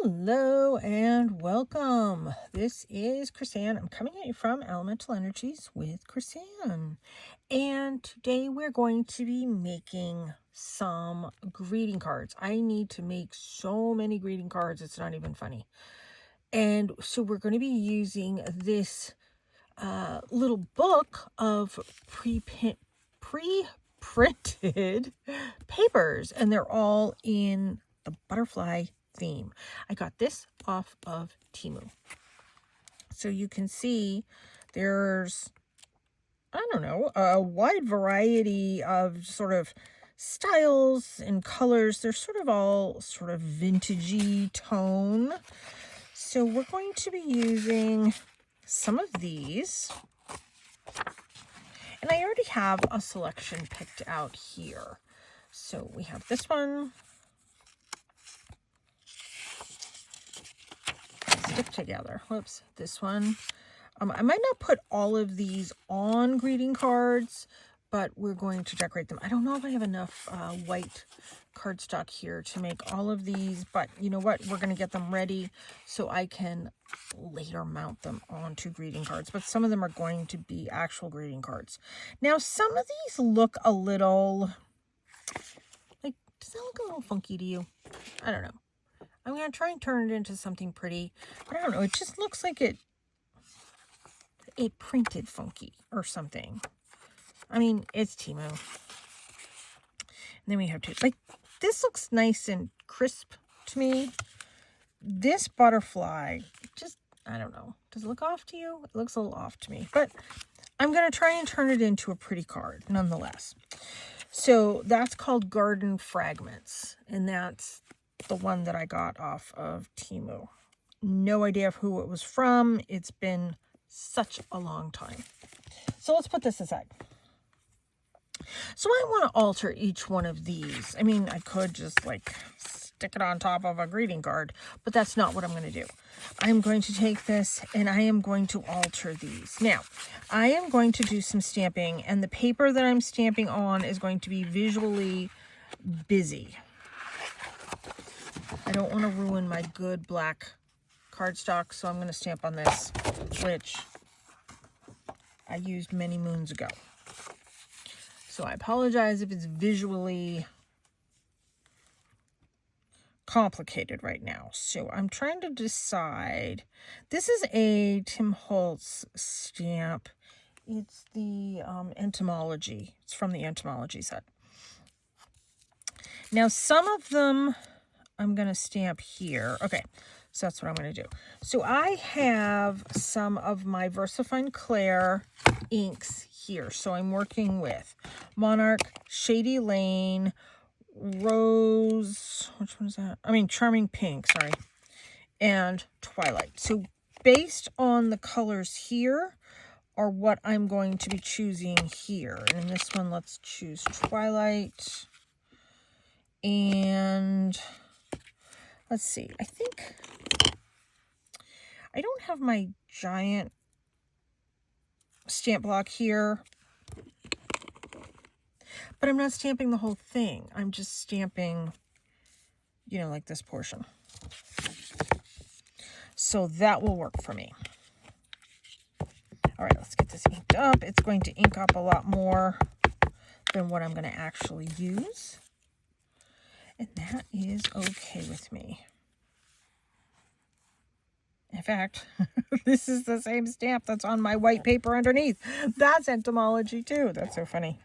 Hello and welcome. This is Chrisanne. I'm coming at you from Elemental Energies with Chrisanne. And today we're going to be making some greeting cards. I need to make so many greeting cards, it's not even funny. And so we're going to be using this little book of pre-printed papers, and they're all in the butterfly theme. I got this off of Temu. So you can see there's, I don't know, a wide variety of sort of styles and colors. They're sort of all sort of vintagey tone. So we're going to be using some of these. And I already have a selection picked out here. So we have this one. Stick together. Whoops, this one. I might not put all of these on greeting cards, but we're going to decorate them. I don't know if I have enough white cardstock here to make all of these, but you know what? We're going to get them ready so I can later mount them onto greeting cards. But some of them are going to be actual greeting cards. Now, some of these look a little, like, does that look a little funky to you? I don't know. I'm going to try and turn it into something pretty, but I don't know. It just looks like it printed funky or something. I mean, it's Temu. And then we have to, like, this looks nice and crisp to me. This butterfly, just, I don't know. Does it look off to you? It looks a little off to me, but I'm going to try and turn it into a pretty card nonetheless. So that's called Garden Fragments, and that's the one that I got off of Temu. No idea of who it was from. It's been such a long time. So let's put this aside. So I want to alter each one of these. I mean, I could just like stick it on top of a greeting card, but that's not what I'm going to do. I'm going to take this and I am going to alter these. Now, I am going to do some stamping, and the paper that I'm stamping on is going to be visually busy. I don't want to ruin my good black cardstock, so I'm going to stamp on this, which I used many moons ago. So I apologize if it's visually complicated right now. So I'm trying to decide. This is a Tim Holtz stamp. It's the entomology. It's from the entomology set. Now, some of them I'm going to stamp here. Okay, so that's what I'm going to do. So I have some of my VersaFine Claire inks here. So I'm working with Monarch, Shady Lane, Rose, which one is that? I mean, Charming Pink, sorry, and Twilight. So based on the colors here are what I'm going to be choosing here. And in this one, let's choose Twilight. And let's see, I think I don't have my giant stamp block here, but I'm not stamping the whole thing. I'm just stamping, you know, like this portion. So that will work for me. All right, let's get this inked up. It's going to ink up a lot more than what I'm going to actually use. And that is okay with me. In fact, this is the same stamp that's on my white paper underneath. That's entomology too. That's so funny.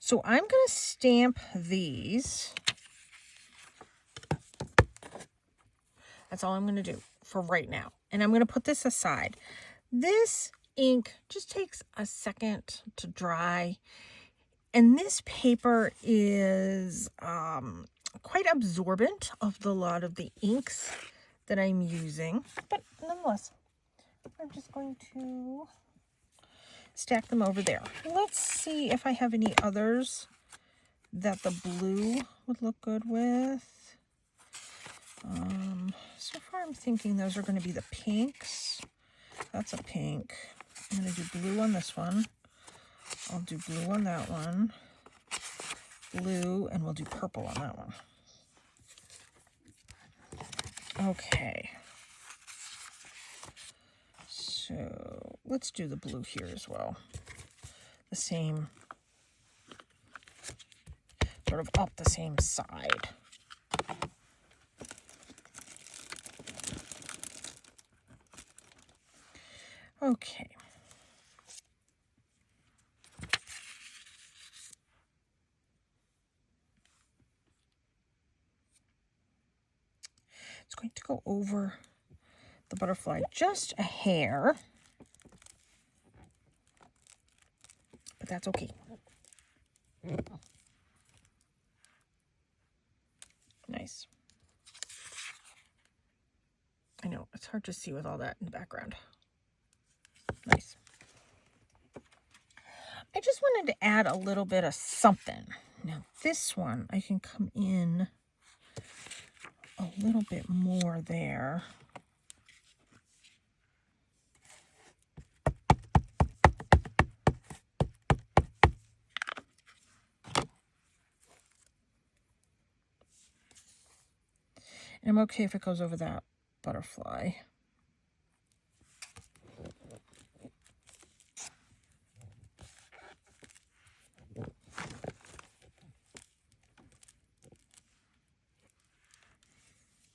So I'm going to stamp these. That's all I'm going to do for right now. And I'm going to put this aside. This ink just takes a second to dry. And this paper is quite absorbent of the lot of the inks that I'm using. But nonetheless, I'm just going to stack them over there. Let's see if I have any others that the blue would look good with. So far I'm thinking those are going to be the pinks. That's a pink. I'm going to do blue on this one. I'll do blue on that one. Blue, and we'll do purple on that one. Okay. So let's do the blue here as well. The same, sort of up the same side. Okay. It's going to go over the butterfly just a hair, but that's okay. Nice. I know, it's hard to see with all that in the background. Nice. I just wanted to add a little bit of something. Now this one, I can come in a little bit more there. And I'm okay if it goes over that butterfly.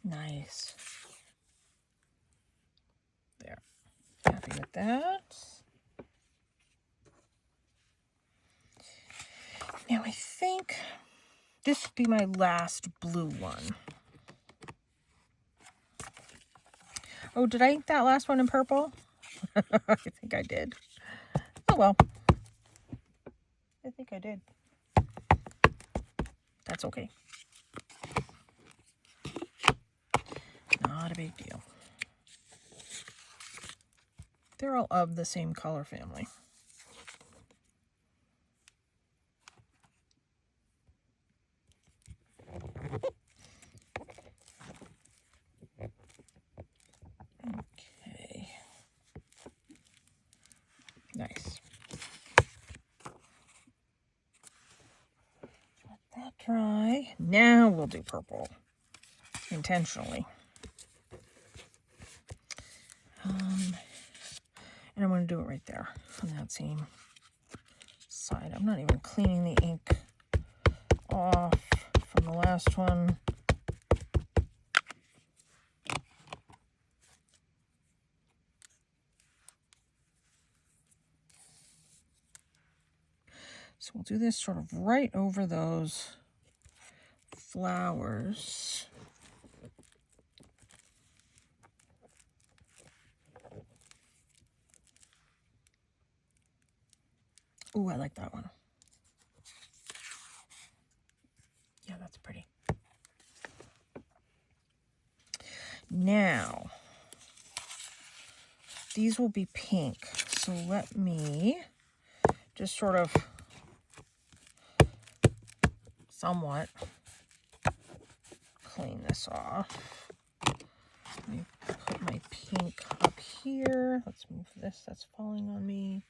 Nice. There. Happy with that. Now I think this would be my last blue one. Oh, did I ink that last one in purple? I think I did. Oh well. I think I did. That's okay. Not a big deal. They're all of the same color family. Okay. Nice. Let that dry. Now we'll do purple. Intentionally. And I'm going to do it right there on that same side. I'm not even cleaning the ink off from the last one. So we'll do this sort of right over those flowers. Ooh, I like that one. Yeah, that's pretty. Now, these will be pink. So let me just sort of somewhat clean this off. Let me put my pink up here. Let's move this. That's falling on me.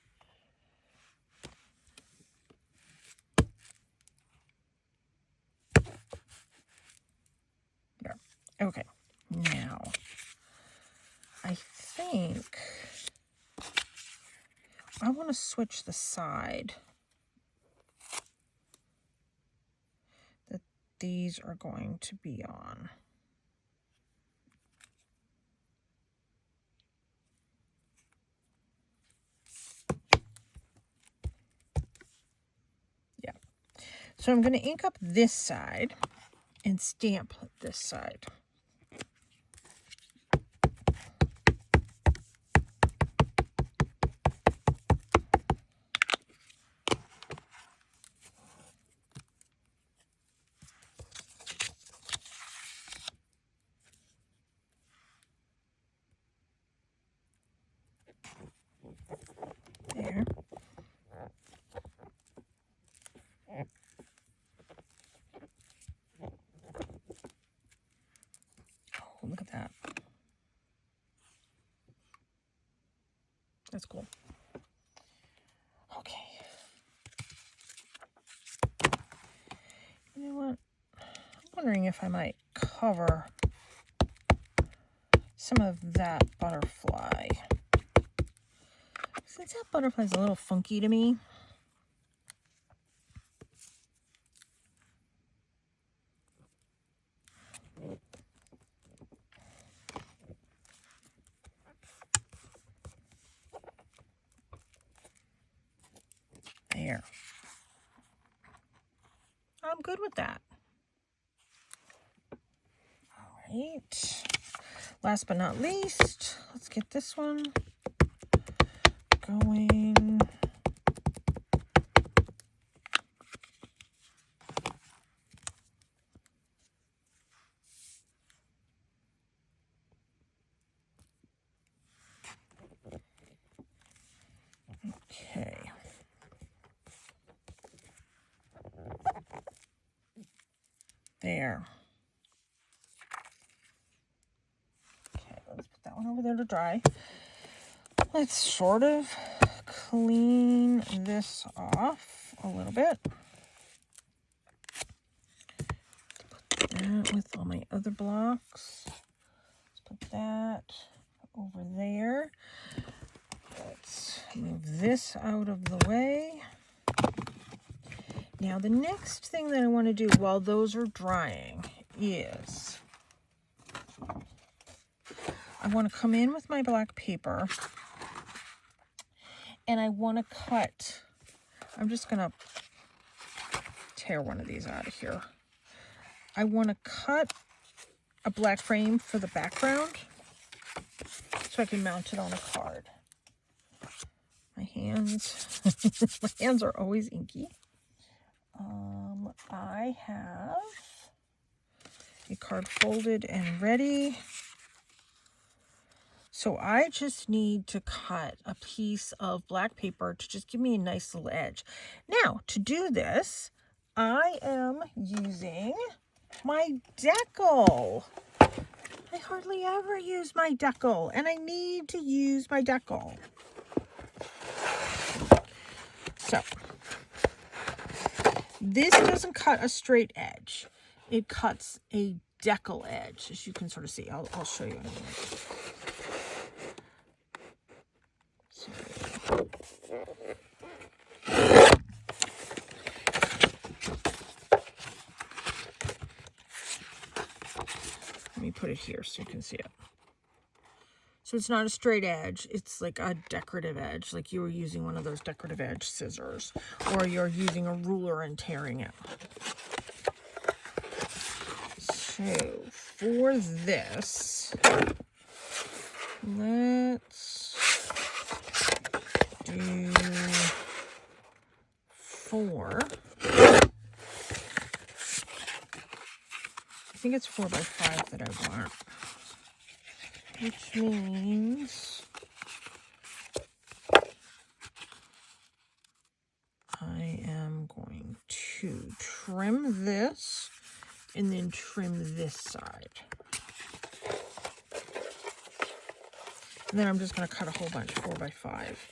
There. Okay. Now, I think I want to switch the side that these are going to be on. Yeah. So I'm going to ink up this side and stamp this side. There. Oh, look at that. That's cool. Okay. wondering if I might cover some of that butterfly. Since that butterfly's a little funky to me. There. I'm good with that. All right. Last but not least, let's get this one going. Okay. There. Okay, let's put that one over there to dry. Let's sort of clean this off a little bit. Put that with all my other blocks. Let's put that over there. Let's move this out of the way. Now the next thing that I want to do while those are drying is I want to come in with my black paper and I want to cut, I'm just going to tear one of these out of here. I want to cut a black frame for the background so I can mount it on a card. My hands, my hands are always inky. I have a card folded and ready. So I just need to cut a piece of black paper to just give me a nice little edge. Now, to do this, I am using my decal. I hardly ever use my decal, and I need to use my decal. So, this doesn't cut a straight edge. It cuts a decal edge, as you can sort of see. I'll show you in a minute. So, let me put it here so you can see it. So it's not a straight edge, it's like a decorative edge, like you were using one of those decorative edge scissors, or you're using a ruler and tearing it. So for this, let's do 4. I think it's 4 by 5 that I want. Which means I am going to trim this and then trim this side. And then I'm just going to cut a whole bunch 4 by 5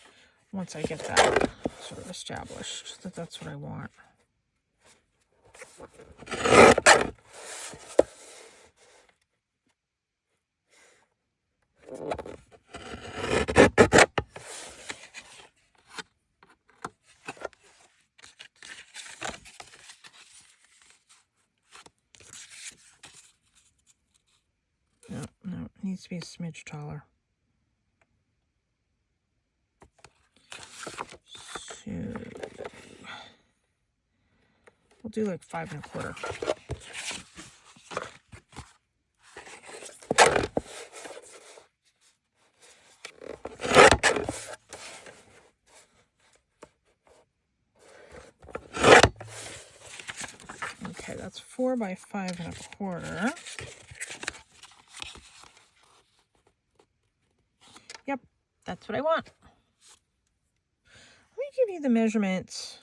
once I get that sort of established that that's what I want. No, it needs to be a smidge taller. So we'll do like 5 1/4. Okay, that's 4 by 5 1/4. Yep, that's what I want. Let me give you the measurements.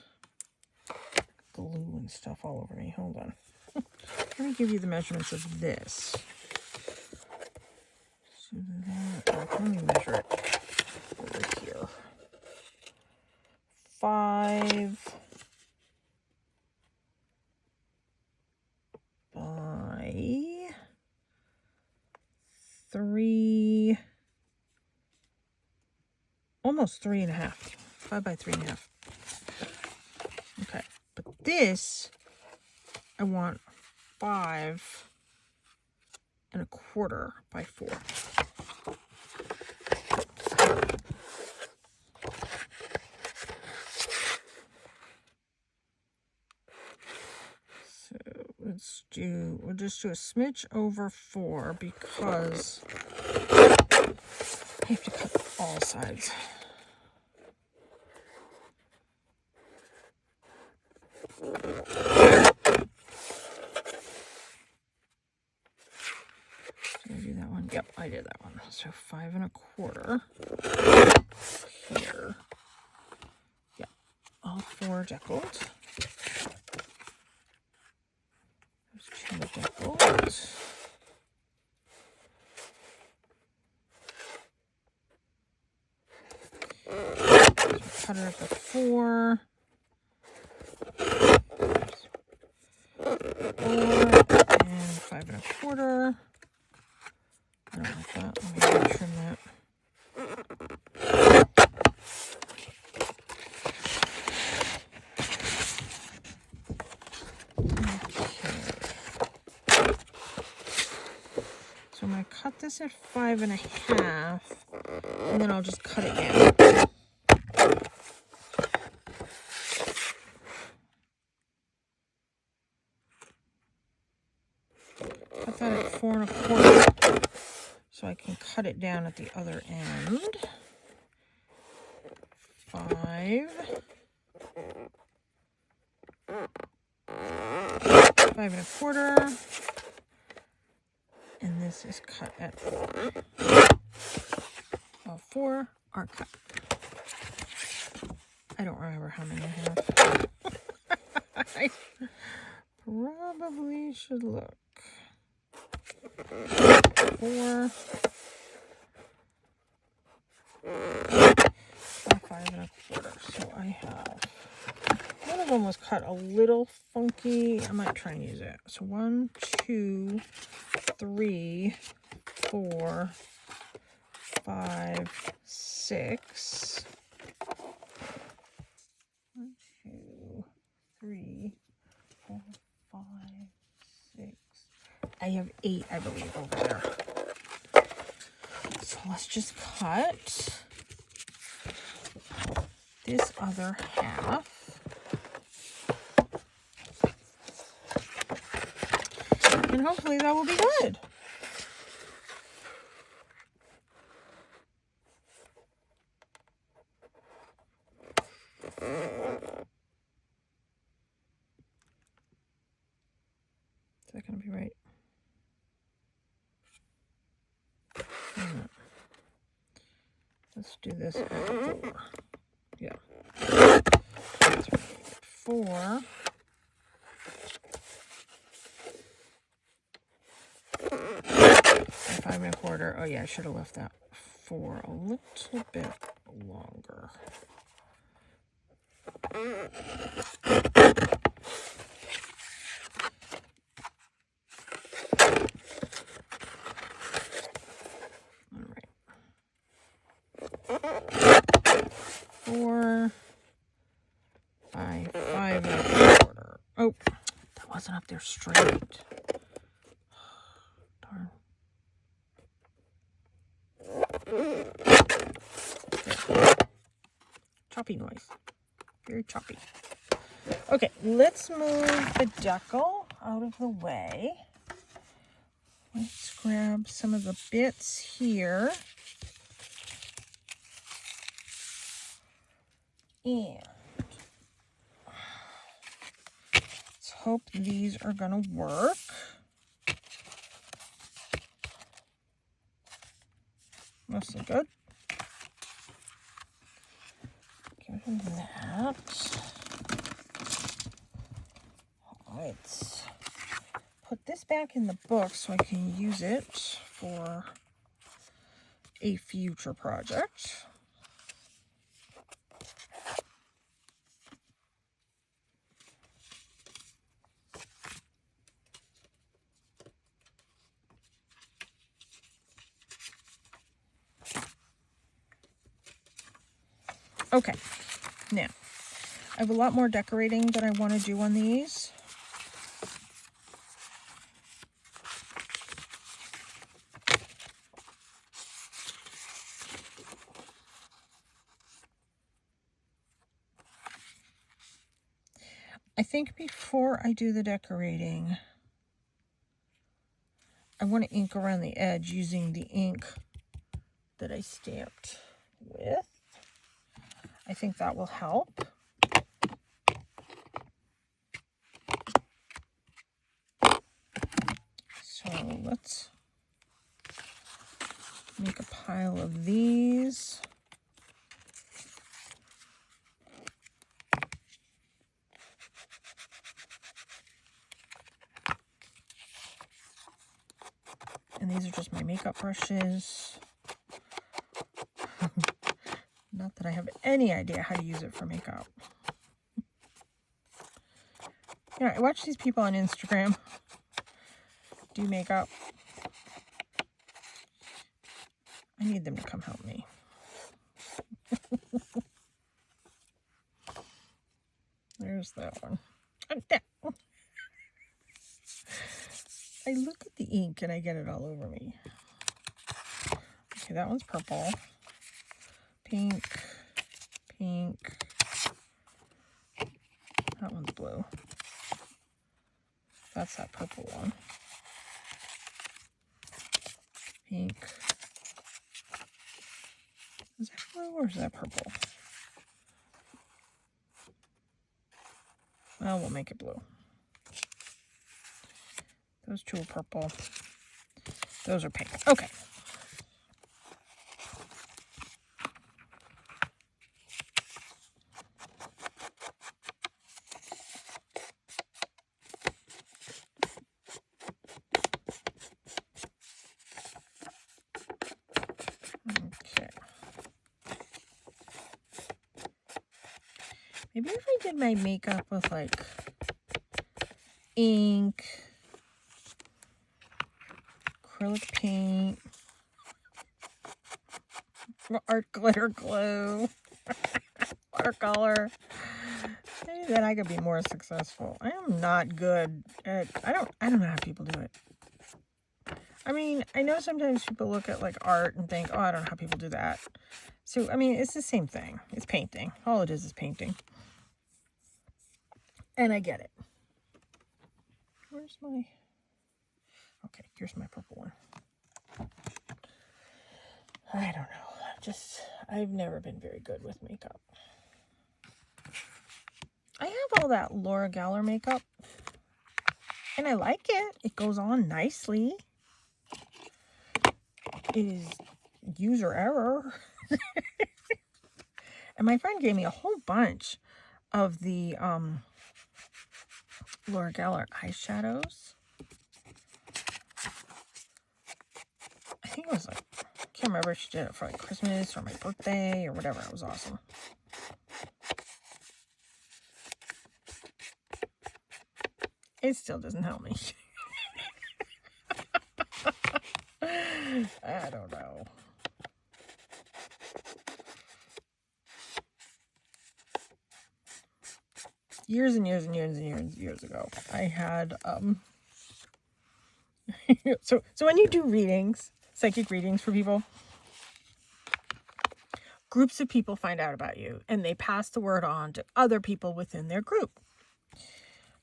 Glue and stuff all over me. Hold on. Let me give you the measurements of this. So that, let me measure it over here. 5 by almost 3.5. 5 by 3.5. Okay, but this I want 5.25 by 4. So we'll just do a smidge over 4 because I have to cut all sides. Did I do that one? Yep, I did that one. So 5.25 here. Yep, all 4 deckled. There's 2 deckled. Cut it at the 4. 4 and 5.25. I don't like that. Let me trim that. Okay. So I'm going to cut this at 5.5, and then I'll just cut it down. Cut that at 4.25. So I can cut it down at the other end. 5.25. And this is cut at 4. All 4 are cut. I don't remember how many I have. I probably should look. 4. 5.25. So I have, one of them was cut a little funky. I might try and use it. So 1, 2, 3, 4, 5, 6. 1, 2, 3, 4, 5, 6. I have 8, I believe, over there. So let's just cut this other half. And hopefully that will be good. Is that going to be right? Let's do this at 4. Yeah. 4. 5.25. Oh yeah, I should have left that 4 a little bit longer. All right. 4 by 5.25. Oh, that wasn't up there straight. Darn. Choppy noise. Very choppy. Okay, let's move the decal out of the way. Let's grab some of the bits here. And let's hope these are going to work. Mostly good. Give him that. Let's put this back in the book so I can use it for a future project. Okay, now, I have a lot more decorating that I want to do on these. I think before I do the decorating, I want to ink around the edge using the ink that I stamped with. I think that will help. So let's make a pile of these. And these are just my makeup brushes. Not that I have any idea how to use it for makeup. You know, I watch these people on Instagram do makeup. I need them to come help me. There's that one. I look at the ink and I get it all over me. Okay, that one's purple. Pink. Pink. That one's blue. That's that purple one. Pink. Is that blue or is that purple? Well, we'll make it blue. Those two are purple. Those are pink. Okay. Okay. Maybe if I did my makeup with like ink, acrylic paint, art glitter glue, watercolor, maybe then I could be more successful. I am not good at, I don't know how people do it. I mean, I know sometimes people look at like art and think, oh, I don't know how people do that. So, I mean, it's the same thing. It's painting. All it is painting. And I get it. Where's my... Okay, here's my purple one. I don't know. I've never been very good with makeup. I have all that Laura Geller makeup. And I like it. It goes on nicely. It is user error. And my friend gave me a whole bunch of the Laura Geller eyeshadows. I think it was like, I can't remember if she did it for like Christmas or my birthday or whatever. It was awesome. It still doesn't help me. I don't know. Years and years and years and years and years ago, I had so when you do readings, psychic readings for people, groups of people find out about you and they pass the word on to other people within their group.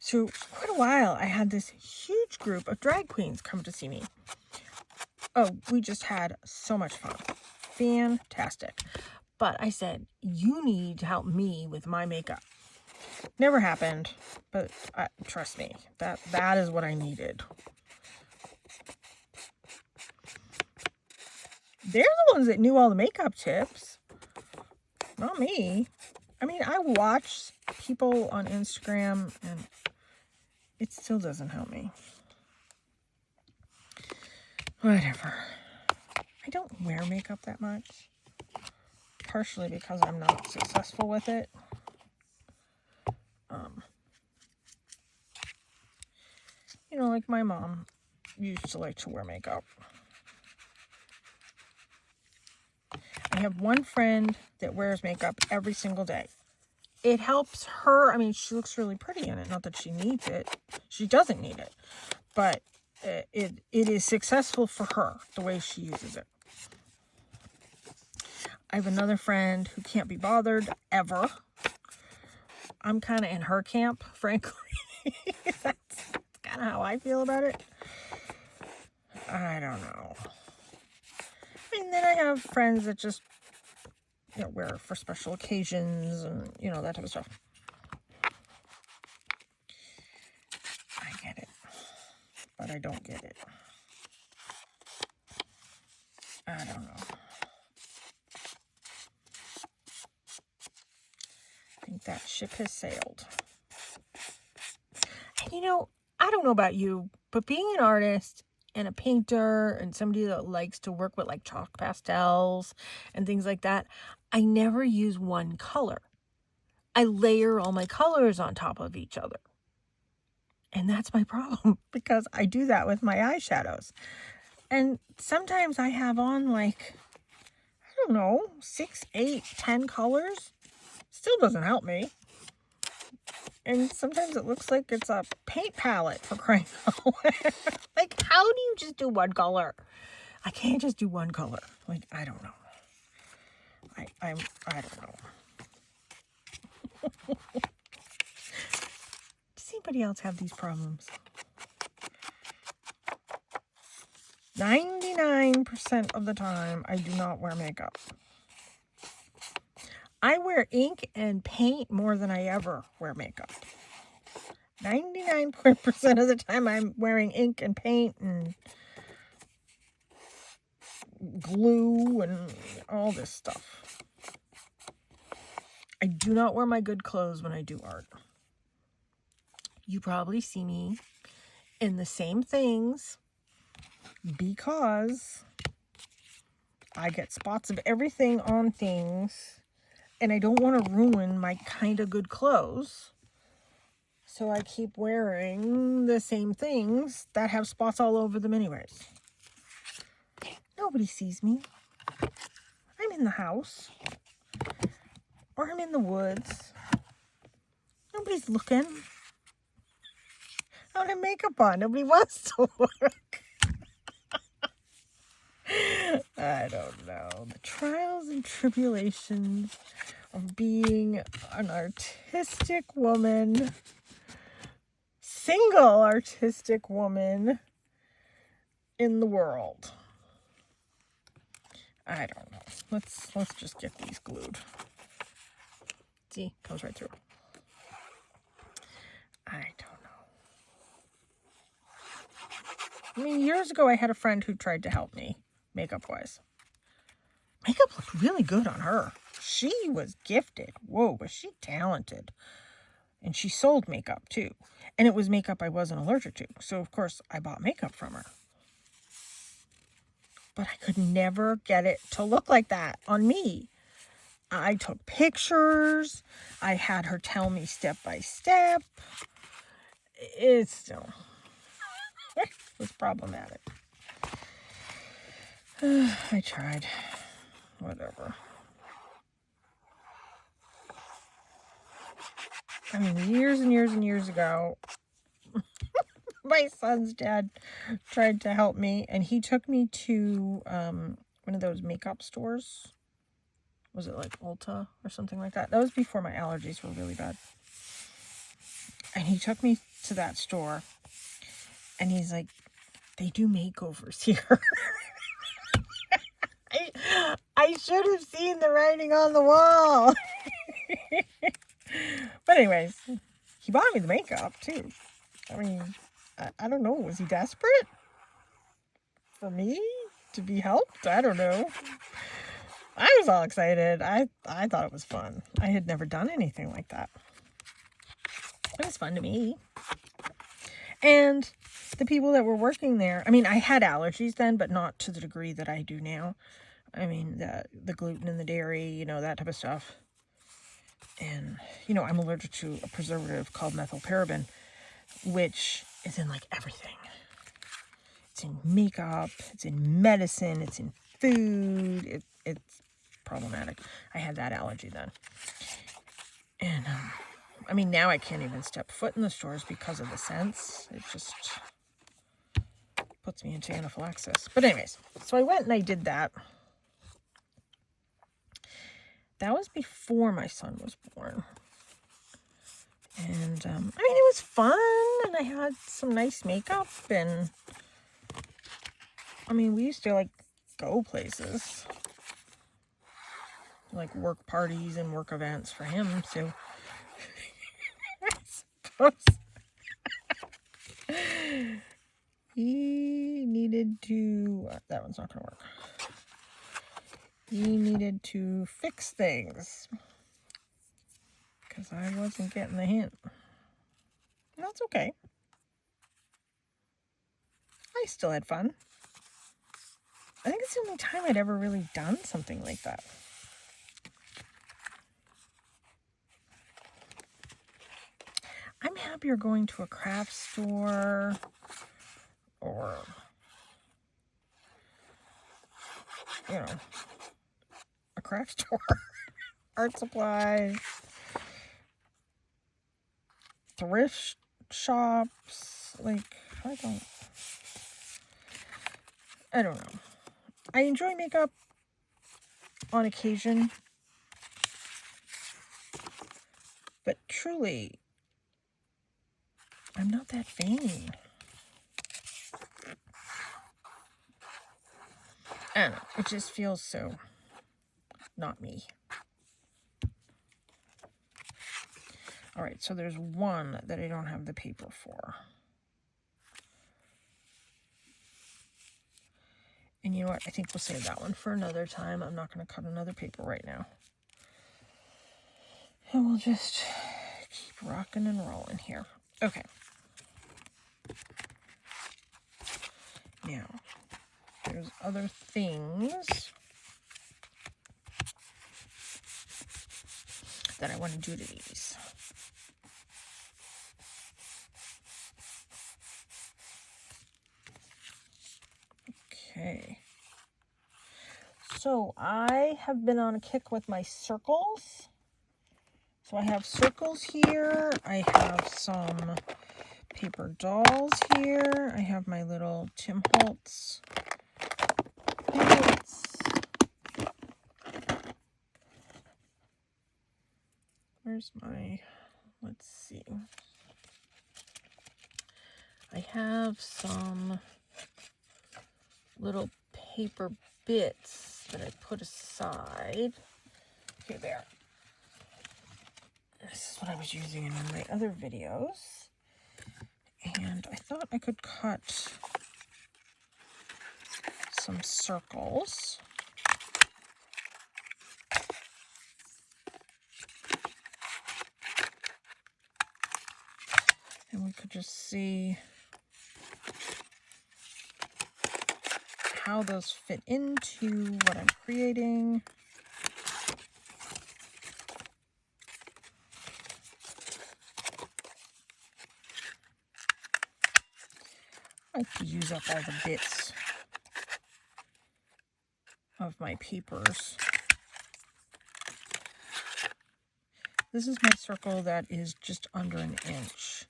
So for quite a while, I had this huge group of drag queens come to see me. Oh, we just had so much fun. Fantastic. But I said, you need to help me with my makeup. Never happened, but trust me, that is what I needed. They're the ones that knew all the makeup tips, not me. I mean, I watch people on Instagram and it still doesn't help me. Whatever. I don't wear makeup that much, partially because I'm not successful with it. You know, like my mom used to like to wear makeup. I have one friend that wears makeup every single day. It helps her. I mean, she looks really pretty in it. Not that she needs it. She doesn't need it. But it is successful for her, the way she uses it. I have another friend who can't be bothered ever. I'm kind of in her camp, frankly. That's kind of how I feel about it. I don't know. And then I have friends that just, wear it for special occasions and, that type of stuff. I get it. But I don't get it. I don't know. I think that ship has sailed. And I don't know about you, but being an artist and a painter and somebody that likes to work with like chalk pastels and things like that, I never use one color. I layer all my colors on top of each other. And that's my problem because I do that with my eyeshadows. And sometimes I have on like, I don't know, 6, 8, 10 colors. Still doesn't help me. And sometimes it looks like it's a paint palette, for crying out loud. Like, how do you just do one color? I can't just do one color. Like, I don't know. I don't know. Does anybody else have these problems? 99% of the time, I do not wear makeup. I wear ink and paint more than I ever wear makeup. 99% of the time, I'm wearing ink and paint and glue and all this stuff. I do not wear my good clothes when I do art. You probably see me in the same things because I get spots of everything on things. And I don't want to ruin my kind of good clothes. So I keep wearing the same things that have spots all over them anyways. Nobody sees me. I'm in the house. Or I'm in the woods. Nobody's looking. I don't have makeup on. Nobody wants to look. I don't know. The trials and tribulations of being an artistic woman, single artistic woman in the world. I don't know. Let's just get these glued. See, comes right through. I don't know. I mean, years ago I had a friend who tried to help me. Makeup-wise. Makeup looked really good on her. She was gifted. Whoa, was she talented. And she sold makeup, too. And it was makeup I wasn't allergic to. So, of course, I bought makeup from her. But I could never get it to look like that on me. I took pictures. I had her tell me step by step. It still was problematic. I tried. Whatever. I mean, years and years and years ago, my son's dad tried to help me, and he took me to one of those makeup stores. Was it like Ulta or something like that? That was before my allergies were really bad. And he took me to that store, and he's like, they do makeovers here. I should have seen the writing on the wall. But anyways, he bought me the makeup too. I mean, I don't know. Was he desperate for me to be helped? I don't know. I was all excited. I thought it was fun. I had never done anything like that. It was fun to me. And the people that were working there, I mean, I had allergies then, but not to the degree that I do now. I mean, the gluten and the dairy, that type of stuff. And, I'm allergic to a preservative called methylparaben, which is in, like, everything. It's in makeup, it's in medicine, it's in food, it's problematic. I had that allergy then. And, I mean, now I can't even step foot in the stores because of the scents. It just puts me into anaphylaxis. But anyways, so I went and I did that. That was before my son was born. And, I mean, it was fun, and I had some nice makeup, and, I mean, we used to, like, go places. Like, work parties and work events for him, so, I suppose he needed to, that one's not going to work. He needed to fix things. Because I wasn't getting the hint. And that's okay. I still had fun. I think it's the only time I'd ever really done something like that. I'm happier going to a craft store or, you know, a craft store, art supplies, thrift shops. Like, I don't know. I enjoy makeup on occasion, but truly, I'm not that vain. I don't know. It just feels so not me. All right, so there's one that I don't have the paper for. And you know what? I think we'll save that one for another time. I'm not going to cut another paper right now. And we'll just keep rocking and rolling here. Okay. Now, there's other things that I want to do to these. Okay. So I have been on a kick with my circles. So I have circles here. I have some paper dolls here. I have my little Tim Holtz palettes. Where's my, let's see. I have some little paper bits that I put aside. Here they are. This is what I was using in my other videos. And I thought I could cut some circles. And we could just see how those fit into what I'm creating. I like to use up all the bits of my papers. This is my circle that is just under an inch,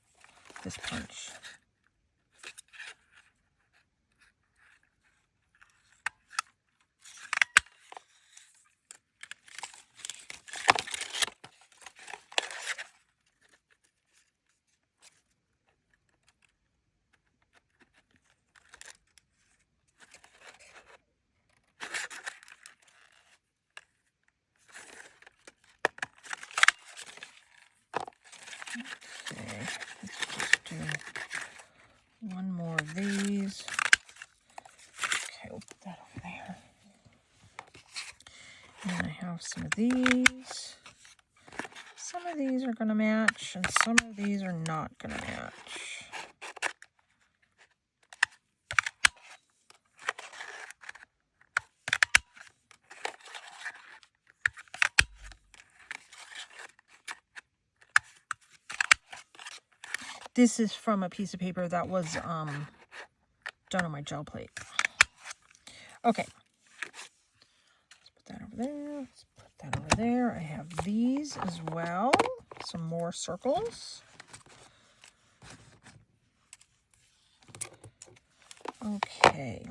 this punch. Okay, let's just do one more of these. Okay, we'll put that over there. And I have some of these. Some of these are going to match, and some of these are not going to match. This is from a piece of paper that was done on my gel plate. Okay. Let's put that over over there. Let's put that over there. I have these as well. Some more circles. Okay.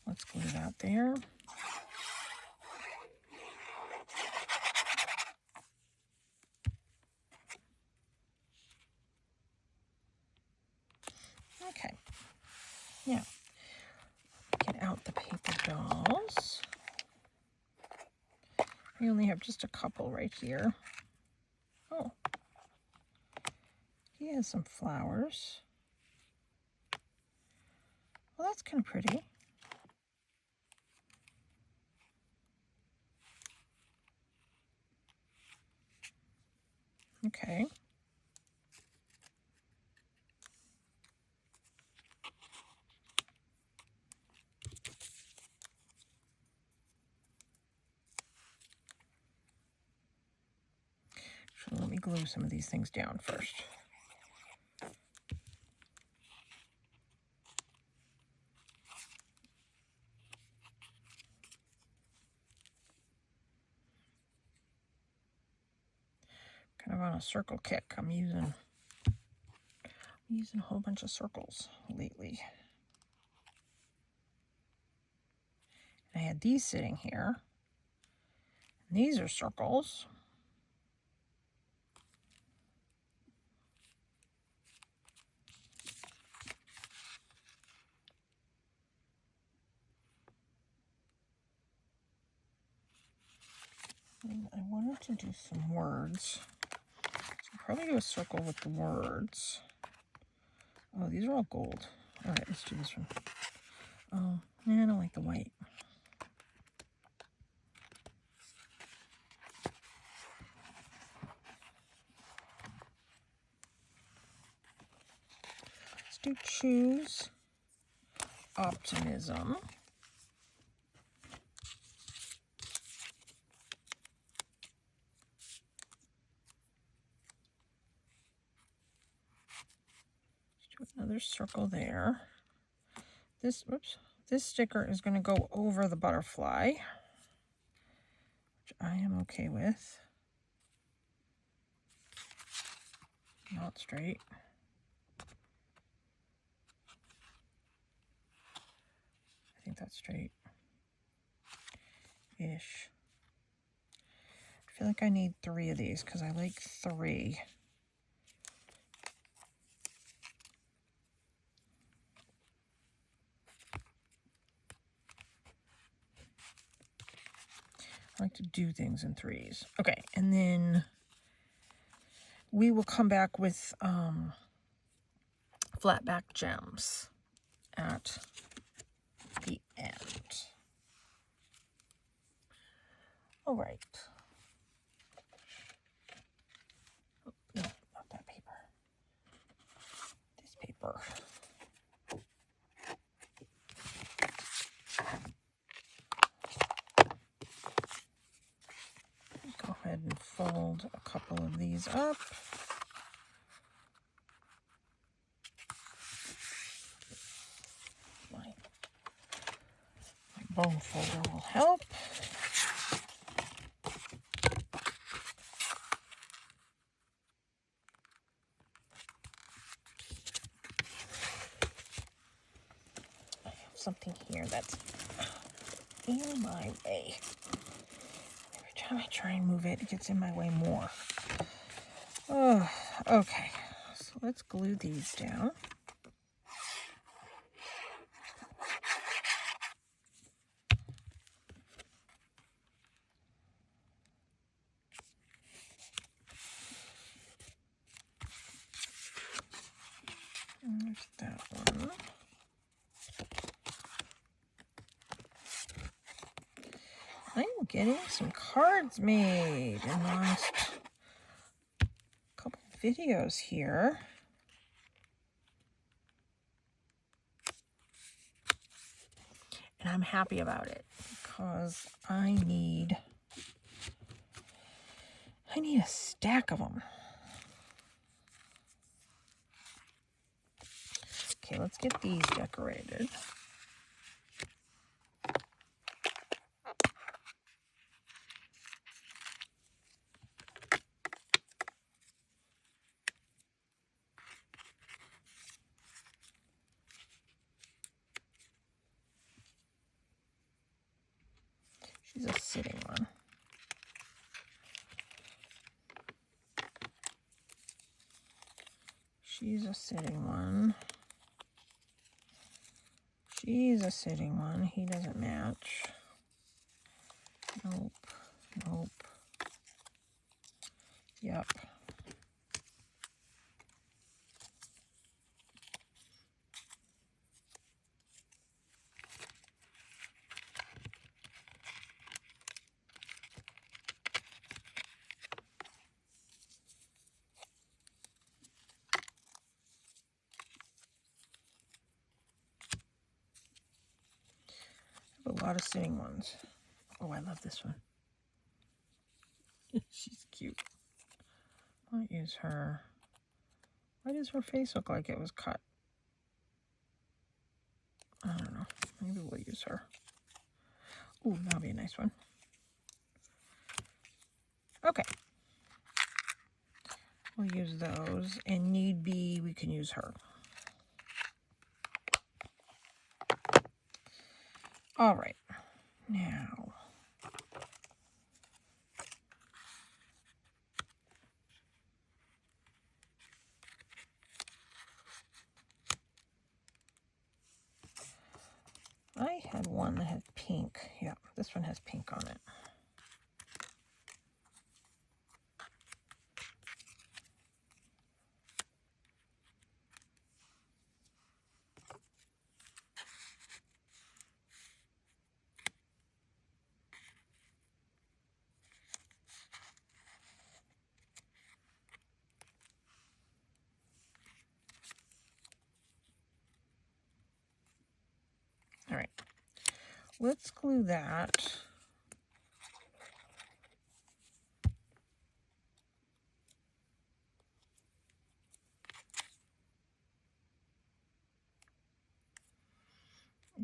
Let's glue that there. Okay. Now, get out the paper dolls. I only have just a couple right here. Oh, he has some flowers. Well, that's kind of pretty. Okay. So let me glue some of these things down first. Kind of on a circle kick. I'm using a whole bunch of circles lately. I had these sitting here. And these are circles. And I wanted to do some words. So I'll probably do a circle with the words. Oh, these are all gold. All right, let's do this one. Oh, man, I don't like the white. Let's do choose optimism. Let's do another circle there. This sticker is going to go over the butterfly, which I am okay with. Not straight. I think that's straight-ish. I feel like I need 3 of these because I like 3. I like to do things in 3s. Okay, and then we will come back with flat back gems at the end. All right. Oh, no, not that paper. This paper. Go ahead and fold a couple of these up. My bone folder will help. I have something here that's in my way. Every time I try and move it, it gets in my way more. Oh, okay. So let's glue these down. There's that one. I'm getting some cards made in the last couple videos here. And I'm happy about it because I need a stack of them. Okay, let's get these decorated. She's a sitting one. She's a sitting one. She's a sitting one. He doesn't match. Nope. Nope. Yep. A lot of sitting ones. Oh, I love this one. She's cute. I'll use her. Why does her face look like it was cut? I don't know. Maybe we'll use her. Ooh, that'll be a nice one. Okay. We'll use those. And need be, we can use her. All right. Now. I had one that had pink. Yeah, this one has pink on it. All right, let's glue that.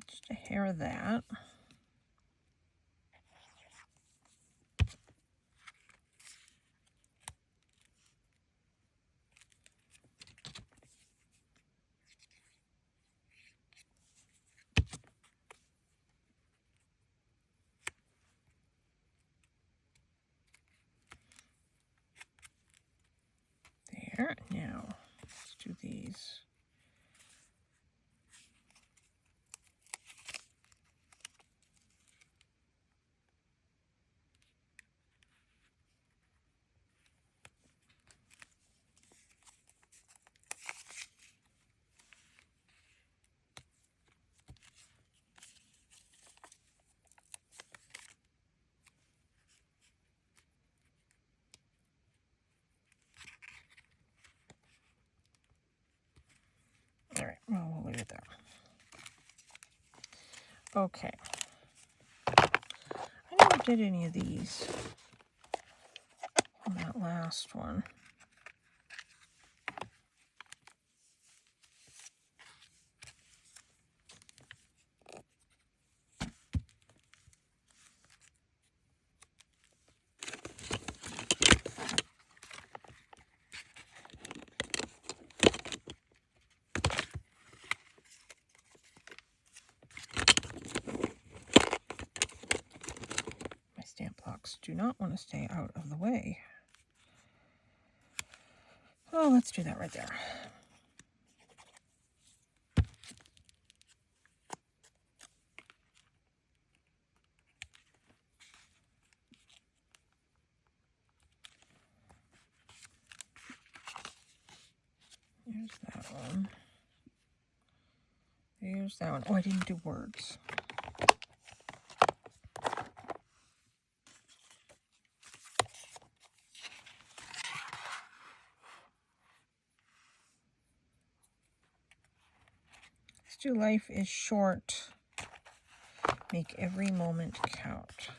Just a hair of that. There. Now, let's do these. All right, well, we'll leave it there. Okay. I never did any of these on that last one. Do not want to stay out of the way. Oh, let's do that right there. There's that one. There's that one. Oh, I didn't do words. Let's do life is short. Make every moment count.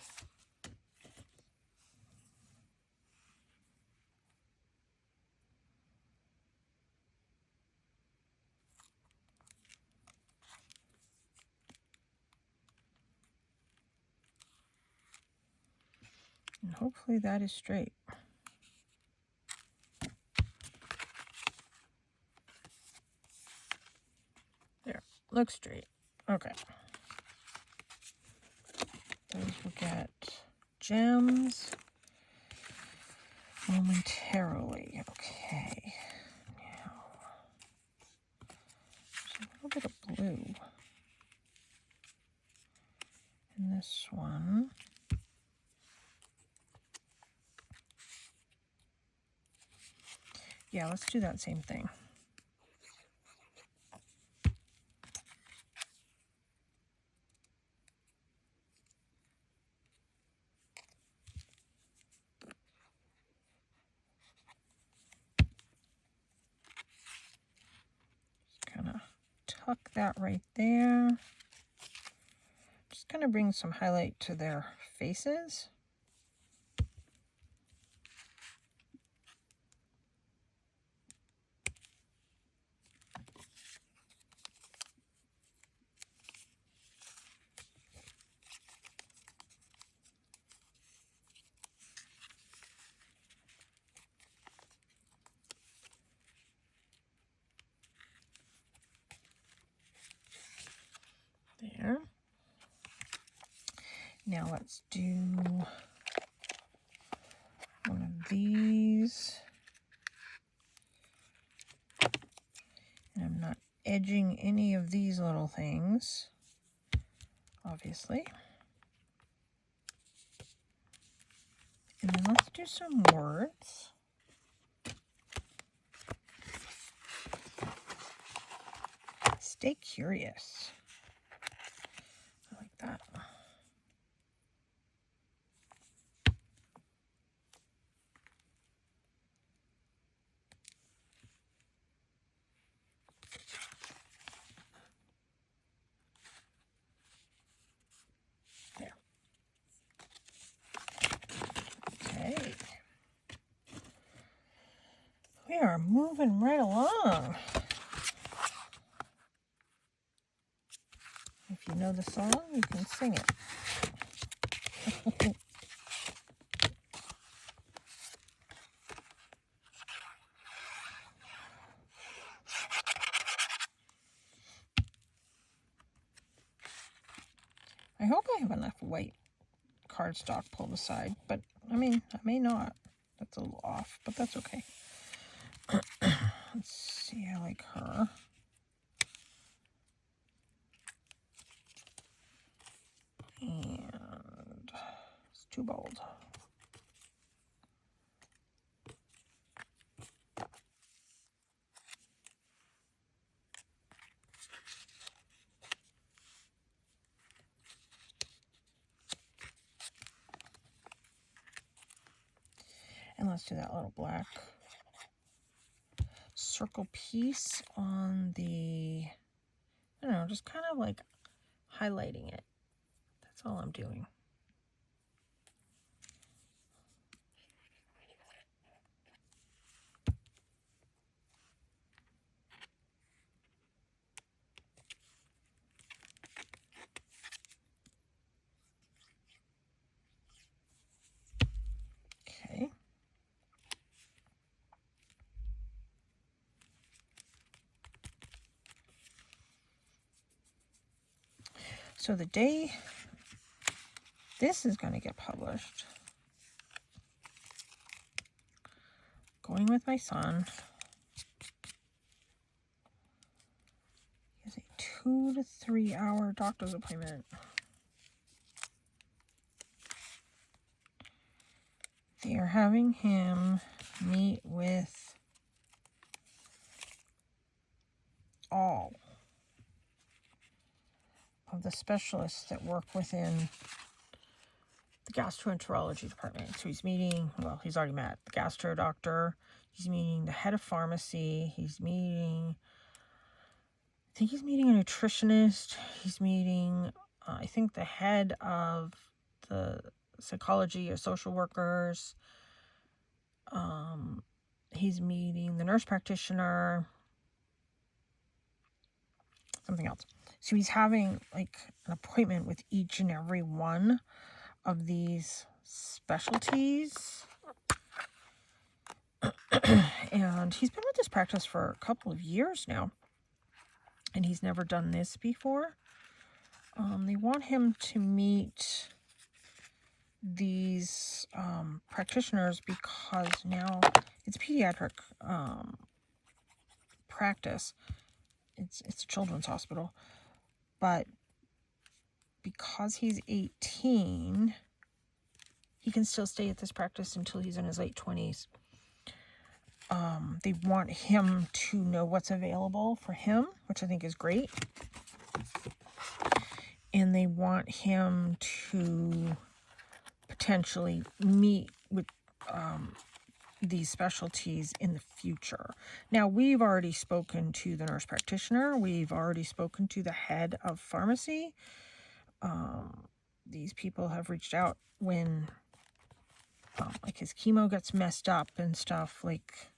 And hopefully that is straight. There, looks straight. Okay. Those will get gems momentarily. Okay. Now, there's a little bit of blue in this one. Yeah, let's do that same thing. Just kind of tuck that right there. Just kind of bring some highlight to their faces. There. Now let's do one of these. And I'm not edging any of these little things, obviously. And then let's do some words. Stay curious. I like that. There. Okay. We are moving right along. If you know the song, you can sing it. I hope I have enough white cardstock pulled aside, but I mean, I may not. That's a little off, but that's okay. Let's see, I like her. And it's too bold. And let's do that little black circle piece on the, I don't know, just kind of like highlighting it. That's all I'm doing. Okay. So the day this is going to get published, going with my son, is a 2 to 3 hour doctor's appointment. They are having him meet with all of the specialists that work within the gastroenterology department. So he's meeting, well, he's already met the gastro doctor. He's meeting the head of pharmacy. He's meeting, I think he's meeting a nutritionist. He's meeting, I think, the head of the psychology or social workers. He's meeting the nurse practitioner. Something else. So he's having like an appointment with each and every one of these specialties. And he's been with this practice for a couple of years now. And he's never done this before. They want him to meet these practitioners because now it's pediatric practice. It's a children's hospital. But because he's 18, he can still stay at this practice until he's in his late 20s. They want him to know what's available for him, which I think is great. And they want him to potentially meet with these specialties in the future. Now, we've already spoken to the nurse practitioner. We've already spoken to the head of pharmacy. These people have reached out when like his chemo gets messed up and stuff. Like,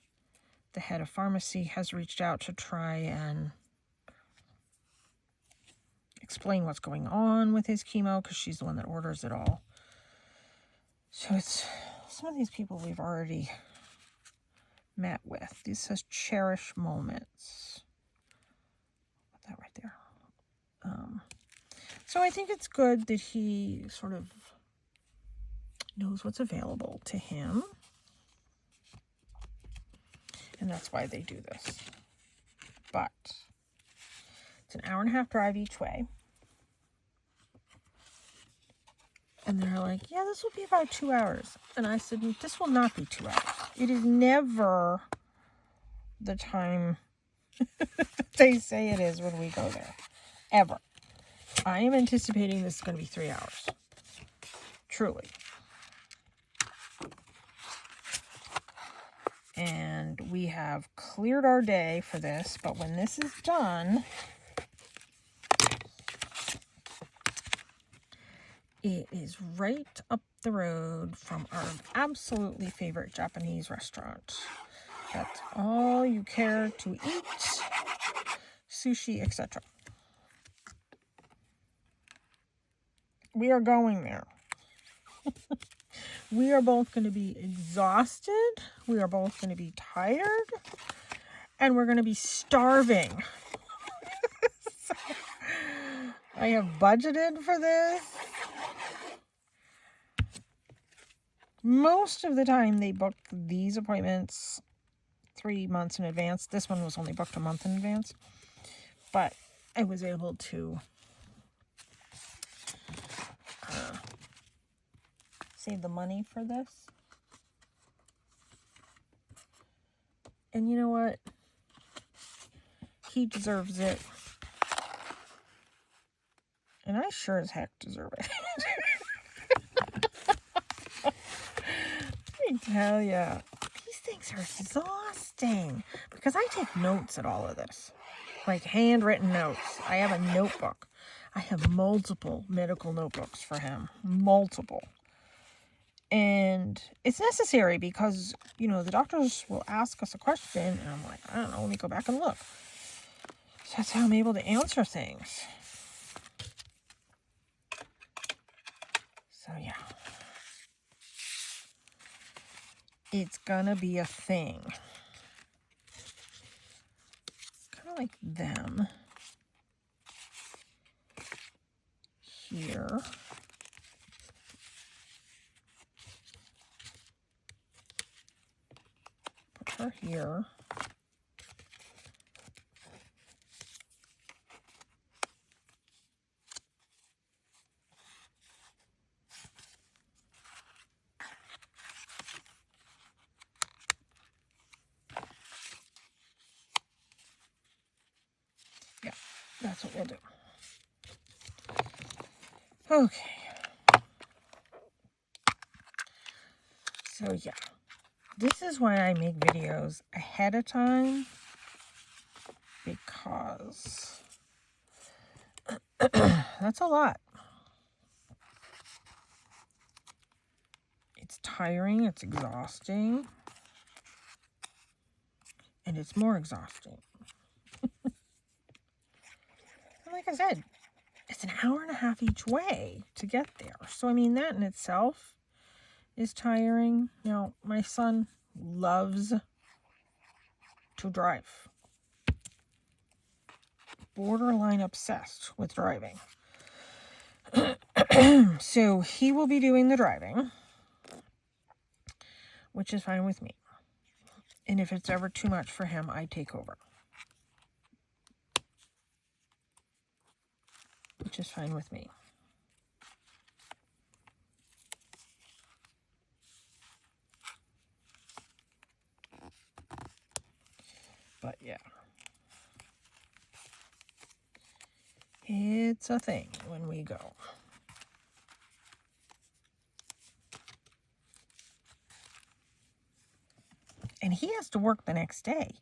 the head of pharmacy has reached out to try and explain what's going on with his chemo, because she's the one that orders it all. So it's some of these people we've already met with. This says cherish moments. Put that right there. So I think it's good that he sort of knows what's available to him. And that's why they do this. But it's an 1.5-hour drive each way. And they're like, yeah, this will be about 2 hours. And I said, this will not be 2 hours. It is never the time they say it is when we go there. Ever. I am anticipating this is going to be 3 hours. Truly. And we have cleared our day for this, but when this is done, it is right up the road from our absolutely favorite Japanese restaurant. That's all you care to eat, sushi, etc. We are going there. We are both going to be exhausted. We are both going to be tired. And we're going to be starving. So, I have budgeted for this. Most of the time they book these appointments 3 months in advance. This one was only booked a month in advance. But I was able to save the money for this. And you know what? He deserves it. And I sure as heck deserve it. Let me tell ya, these things are exhausting. Because I take notes at all of this. Like handwritten notes. I have a notebook. I have multiple medical notebooks for him. Multiple. And it's necessary because, you know, the doctors will ask us a question and I'm like, I don't know, let me go back and look. So that's how I'm able to answer things. So yeah. It's gonna be a thing. Kind of like them. Here. Her here. Yeah, that's what we'll do. Okay. So yeah. This is why I make videos ahead of time, because that's a lot. It's tiring, it's exhausting, and it's more exhausting. And like I said, it's an 1.5 hours each way to get there. So, I mean, that in itself is tiring. Now, my son loves to drive. Borderline obsessed with driving. So he will be doing the driving, which is fine with me. And if it's ever too much for him, I take over, which is fine with me. But yeah, it's a thing when we go. And he has to work the next day.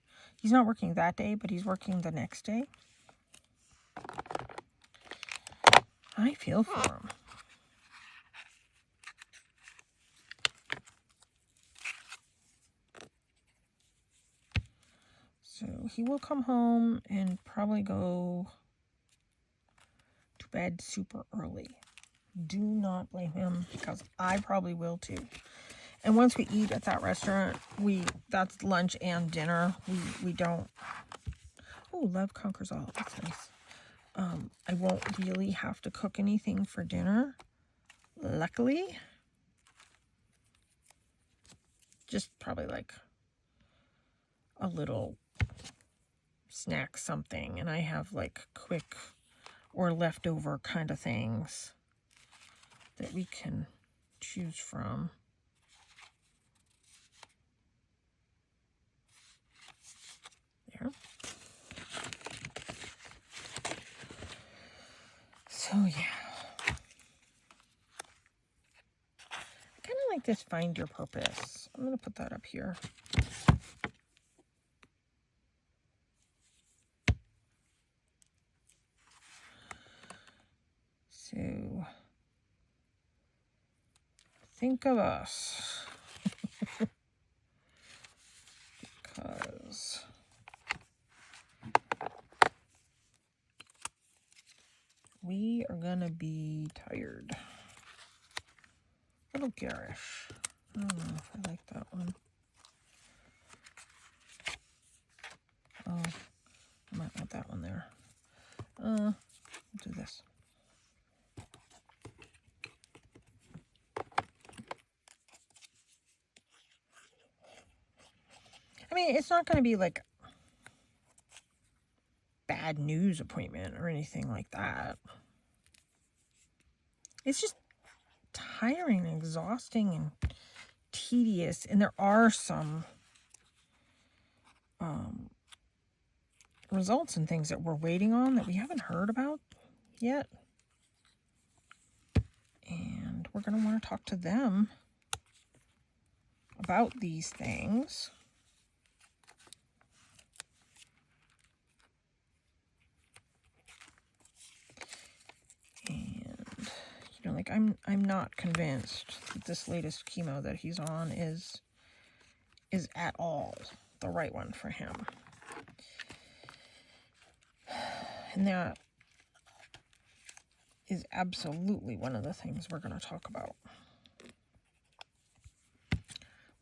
He's not working that day, but he's working the next day. I feel for him. So he will come home and probably go to bed super early. Do not blame him, because I probably will too. And once we eat at that restaurant, that's lunch and dinner. We don't. Oh, love conquers all. That's nice. I won't really have to cook anything for dinner, luckily. Just probably like a little snack something, and I have like quick or leftover kind of things that we can choose from. There. So yeah, I kind of like this Find Your Purpose. I'm going to put that up here. So think of us, because we are going to be tired. A little garish. I don't know if I like that one. Oh, I might want that one there. I'll do this. I mean, it's not going to be like bad news appointment or anything like that. It's just tiring and exhausting and tedious, and there are some results and things that we're waiting on that we haven't heard about yet, and we're going to want to talk to them about these things. And you know, like I'm not convinced that this latest chemo that he's on is at all the right one for him. And that is absolutely one of the things we're going to talk about,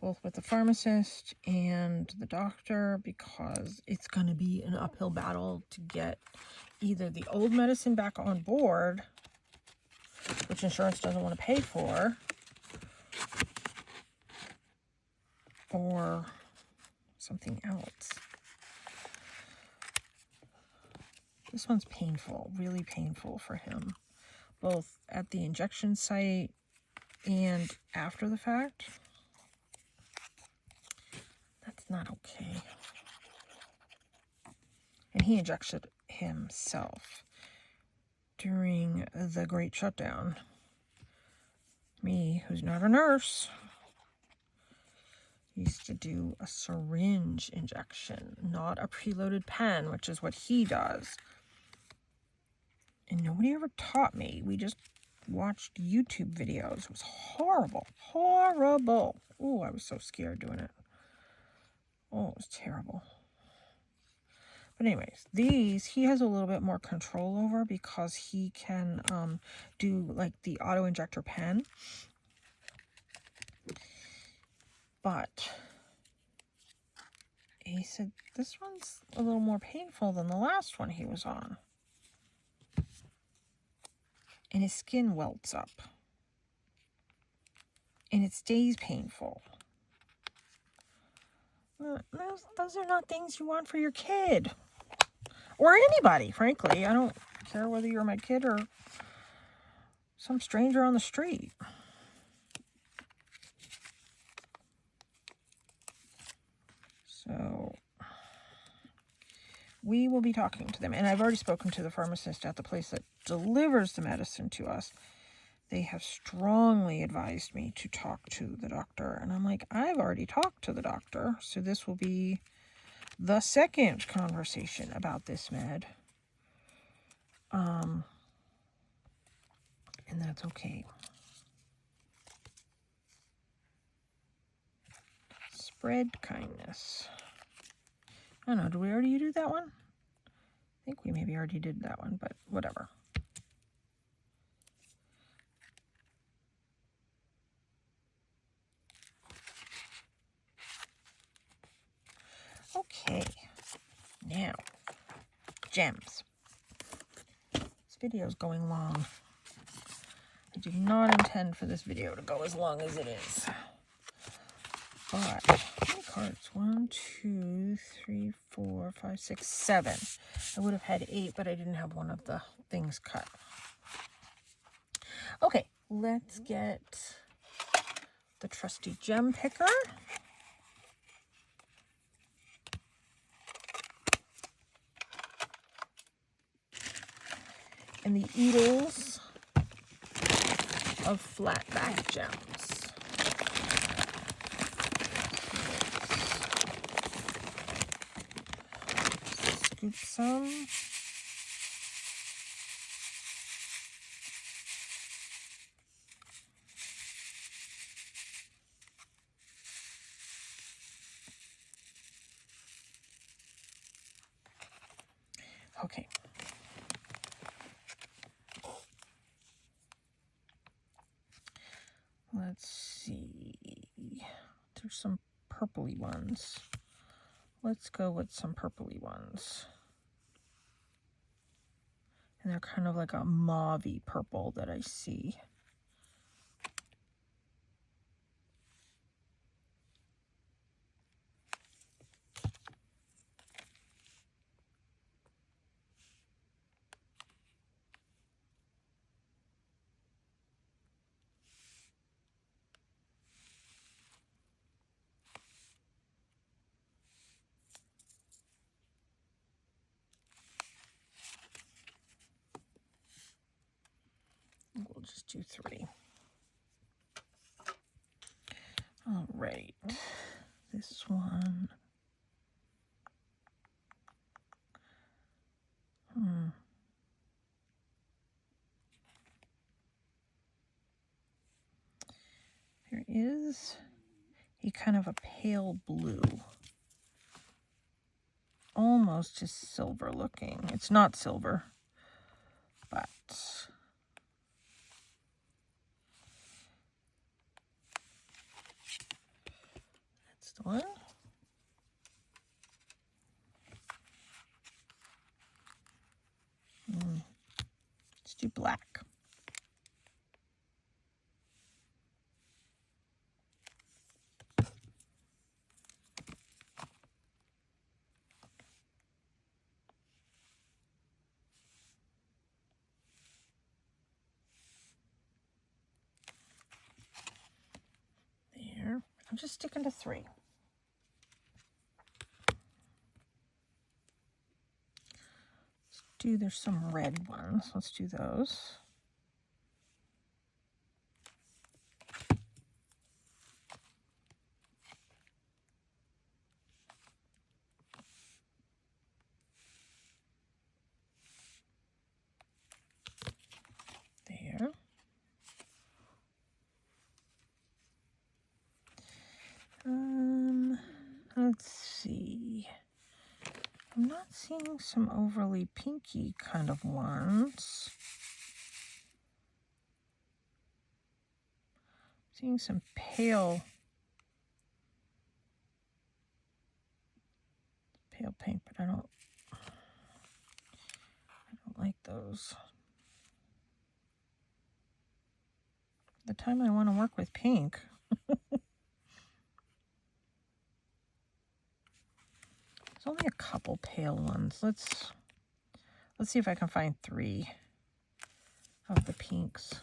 both with the pharmacist and the doctor, because it's going to be an uphill battle to get either the old medicine back on board, which insurance doesn't want to pay for, or something else. This one's painful, really painful for him, both at the injection site and after the fact. That's not okay. And he injected himself during the Great Shutdown. Me, who's not a nurse, used to do a syringe injection, not a preloaded pen, which is what he does. And nobody ever taught me. We just watched YouTube videos. It was horrible. Horrible. Oh, I was so scared doing it. Oh, it was terrible. But anyways, these he has a little bit more control over, because he can do like the auto injector pen. But he said this one's a little more painful than the last one he was on. And his skin welts up. And it stays painful. Those are not things you want for your kid. Or anybody, frankly. I don't care whether you're my kid or some stranger on the street. So we will be talking to them. And I've already spoken to the pharmacist at the place that delivers the medicine to us. They have strongly advised me to talk to the doctor. And I'm like, I've already talked to the doctor. So this will be the second conversation about this med. And that's okay. Spread kindness. I don't know, did we already do that one? I think we maybe already did that one, but whatever. Okay, now, gems. This video is going long. I did not intend for this video to go as long as it is. But, how many cards? 1, 2, 3, 4, 5, 6, 7. I would have had 8, but I didn't have one of the things cut. Okay, let's get the trusty gem picker. And the Eatles of flatback gems. Scoop some. Okay. Let's see. There's some purpley ones. Let's go with some purpley ones. And they're kind of like a mauve-y purple that I see. We'll just do 3. All right. This one. There is a kind of a pale blue. Almost just silver looking. It's not silver, but that's the one. Let's do black. There. I'm just sticking to 3. There's some red ones. Let's do those. There. Let's see. I'm not seeing some overly pinky kind of ones. Seeing some pale pink, but I don't like those. The time I want to work with pink. There's only a couple pale ones. Let's see if I can find 3 of the pinks.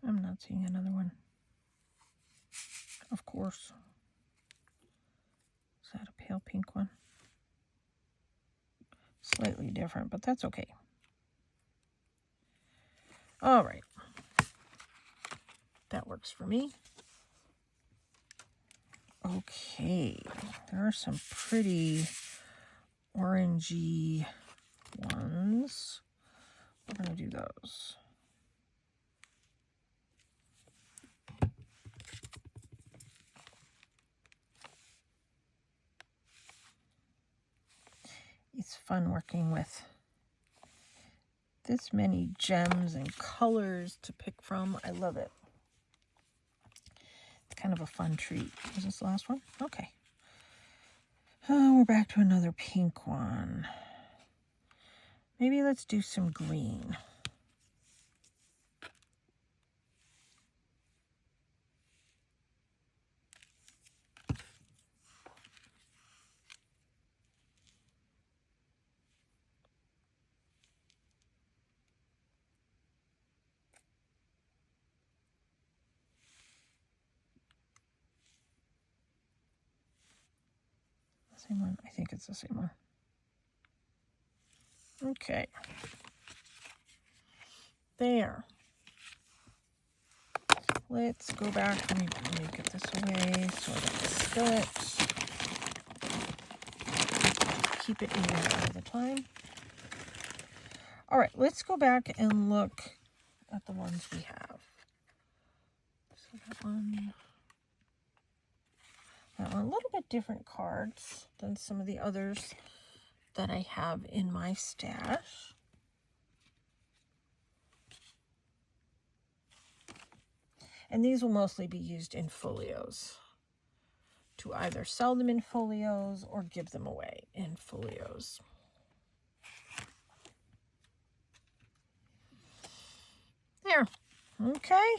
I'm not seeing another one. Of course. Is that a pale pink one? Slightly different, but that's okay. All right. That works for me. Okay. There are some pretty orangey ones. We're going to do those. It's fun working with this many gems and colors to pick from. I love it. It's kind of a fun treat. Is this the last one? Okay. Oh, we're back to another pink one. Maybe let's do some green. Same one. I think it's the same one. Okay. There. Let's go back. Let me get this away so I don't spill it. Keep it in there all the time. All right, let's go back and look at the ones we have. So that one, a little bit different cards than some of the others that I have in my stash. And these will mostly be used in folios, to either sell them in folios or give them away in folios. There. Okay.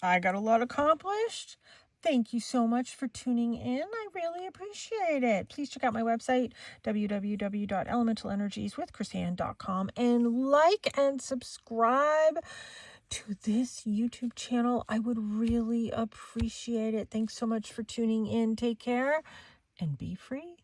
I got a lot accomplished. Thank you so much for tuning in. I really appreciate it. Please check out my website, www.elementalenерgieswithchrisanne.com, and like and subscribe to this YouTube channel. I would really appreciate it. Thanks so much for tuning in. Take care and be free.